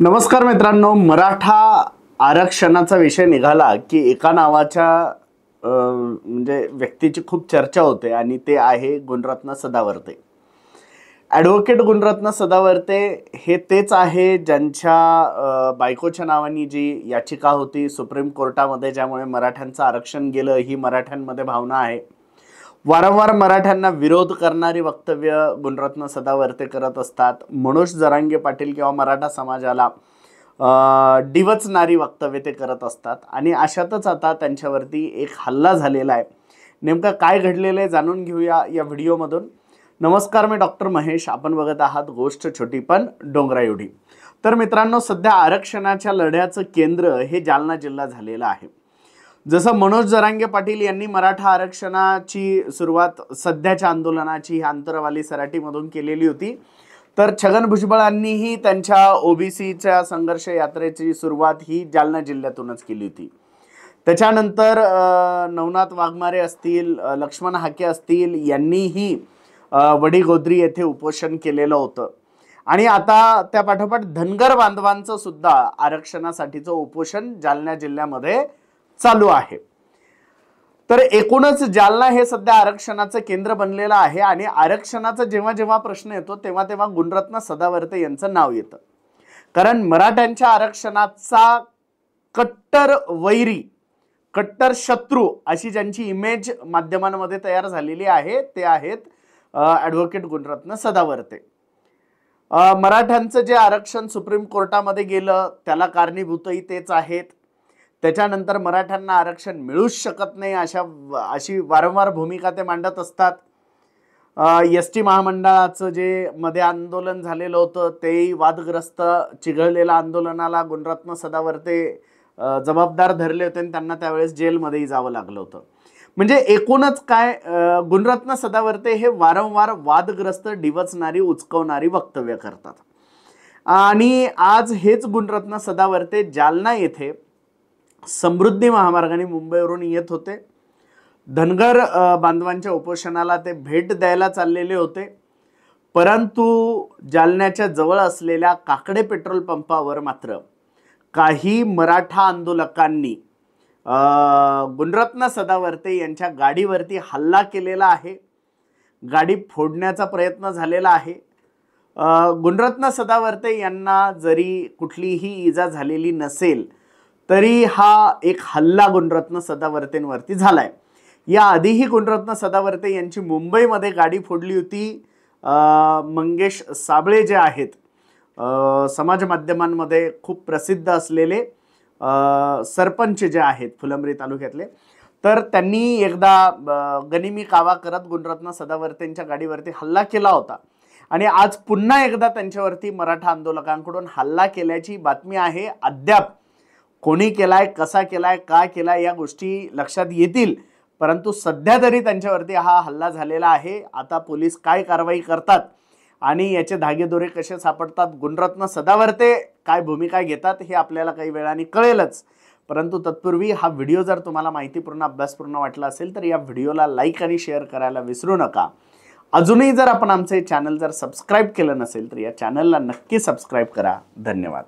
नमस्कार मित्रांनो, मराठा आरक्षणाचा विषय निघाला की एका नावाच्या म्हणजे व्यक्तीची खूप चर्चा होते आणि ते आहे गुणरत्न सदावर्ते। ॲडव्होकेट गुणरत्न सदावर्ते हे तेच आहे ज्यांच्या बायकोच्या नावानी जी याचिका होती सुप्रीम कोर्टामध्ये, ज्यामुळे मराठ्यांचं आरक्षण गेलं, ही मराठ्यांमध्ये भावना आहे। वारंवार मराठ्यांना विरोध करणारी वक्तव्य गुणरत्न सदावर्ते करत असतात। मनोज जरांगे पाटील किंवा मराठा समाजाला डिवचणारी वक्तव्य ते करत असतात आणि अशातच आता त्यांच्यावरती एक हल्ला झालेला आहे। नेमका काय घडलेलं आहे जाणून घेऊया या व्हिडिओमधून। नमस्कार, मी डॉक्टर महेश, आपण बघत आहात गोष्ट छोटी पण डोंगरा एवढी। तर मित्रांनो, सध्या आरक्षणाच्या लढ्याचं केंद्र हे जालना जिल्हा झालेलं आहे। जसं मनोज जरांगे पाटील यांनी मराठा आरक्षणाची सुरुवात सध्याच्या आंदोलनाची आंतरवाली सराटीमधून केलेली होती, तर छगन भुजबळांनीही त्यांच्या ओबीसीच्या संघर्ष यात्रेची सुरुवात ही जालना जिल्ह्यातूनच केली होती। त्याच्यानंतर नवनाथ वाघमारे असतील, लक्ष्मण हाके असतील, यांनीही वडीगोद्री येथे उपोषण केलेलं होतं आणि आता त्या पाठोपाठ धनगर बांधवांचं सुद्धा आरक्षणासाठीचं उपोषण जालना जिल्ह्यामध्ये चालू आहे। तर एकूणच जालना हे सध्या आरक्षणाचं केंद्र बनलेलं आहे आणि आरक्षणाचा जेव्हा जेव्हा प्रश्न येतो तेव्हा तेव्हा गुणरत्न सदावर्ते यांचं नाव येतं, कारण मराठ्यांच्या आरक्षणाचा कट्टर वैरी, कट्टर शत्रू अशी ज्यांची इमेज माध्यमांमध्ये तयार झालेली आहे ते आहेत ॲडव्होकेट गुणरत्न सदावर्ते। मराठ्यांचं जे आरक्षण सुप्रीम कोर्टामध्ये गेलं त्याला कारणीभूतही तेच आहेत। त्याच्यानंतर मराठ्यांना आरक्षण मिळूच शकत नाही अशी वारंवार भूमिका ते मांडत असतात। एसटी महामंडळाचं जे मध्ये आंदोलन झालेलं होतं तेही वादग्रस्त चिघळलेल्या आंदोलनाला गुणरत्न सदावर्ते जबाबदार धरले होते आणि त्यांना त्यावेळेस जेलमध्येही जावं लागलं होतं। म्हणजे एकूणच काय, गुणरत्न सदावर्ते हे वारंवार वादग्रस्त, डिवचणारी, उचकवणारी वक्तव्य करतात आणि आज हेच गुणरत्न सदावर्ते जालना येथे समृद्धी महामार्गाने मुंबईवरून येत होते। धनगर बांधवांच्या उपोषणाला ते भेट द्यायला चाललेले होते, परंतु जालन्याच्या जवळ असलेल्या काकडे पेट्रोल पंपावर मात्र काही मराठा आंदोलकांनी गुणरत्न सदावर्ते यांच्या गाडीवरती हल्ला केलेला आहे, गाडी फोडण्याचा प्रयत्न झालेला आहे। गुणरत्न सदावर्ते यांना जरी कुठलीही इजा झालेली नसेल तरी हा एक हल्ला गुणरत्न सदावर्तेंवरती झालाय। या आधीही गुणरत्न सदावर्ते यांची मुंबईमध्ये गाडी फोडली होती। मंगेश साबळे जे आहेत, समाज माध्यमांमध्ये खूप प्रसिद्ध असलेले सरपंच जे आहेत फुलंब्री तालुक्यातले, तर त्यांनी एकदा गनिमी कावा करत गुणरत्न सदावर्तेंच्या गाडीवरती हल्ला केला होता आणि आज पुन्हा एकदा त्यांच्यावरती मराठा आंदोलकांकडून हल्ला केल्याची बातमी आहे। अद्याप कोणी केलाय, कसा केलाय, का केलाय या गोष्टी लक्षात येतील, परंतु सध्या तरी त्यांच्यावरती हा हल्ला झालेला आहे। आता पोलीस काय कारवाई करतात आणि याचे धागेदोरे कसे सापडतात, गुणरत्न सदावर्ते काय भूमिका घेतात हे आपल्याला काही वेळाने कळेलच। परंतु तत्पूर्वी हा व्हिडिओ जर तुम्हाला माहितीपूर्ण, अभ्यासपूर्ण वाटला असेल तर या व्हिडिओला लाईक आणि शेअर करायला विसरू नका। अजूनही जर आपण आमचे चॅनल जर सबस्क्राईब केलं नसेल तर या चॅनलला नक्की सबस्क्राईब करा। धन्यवाद।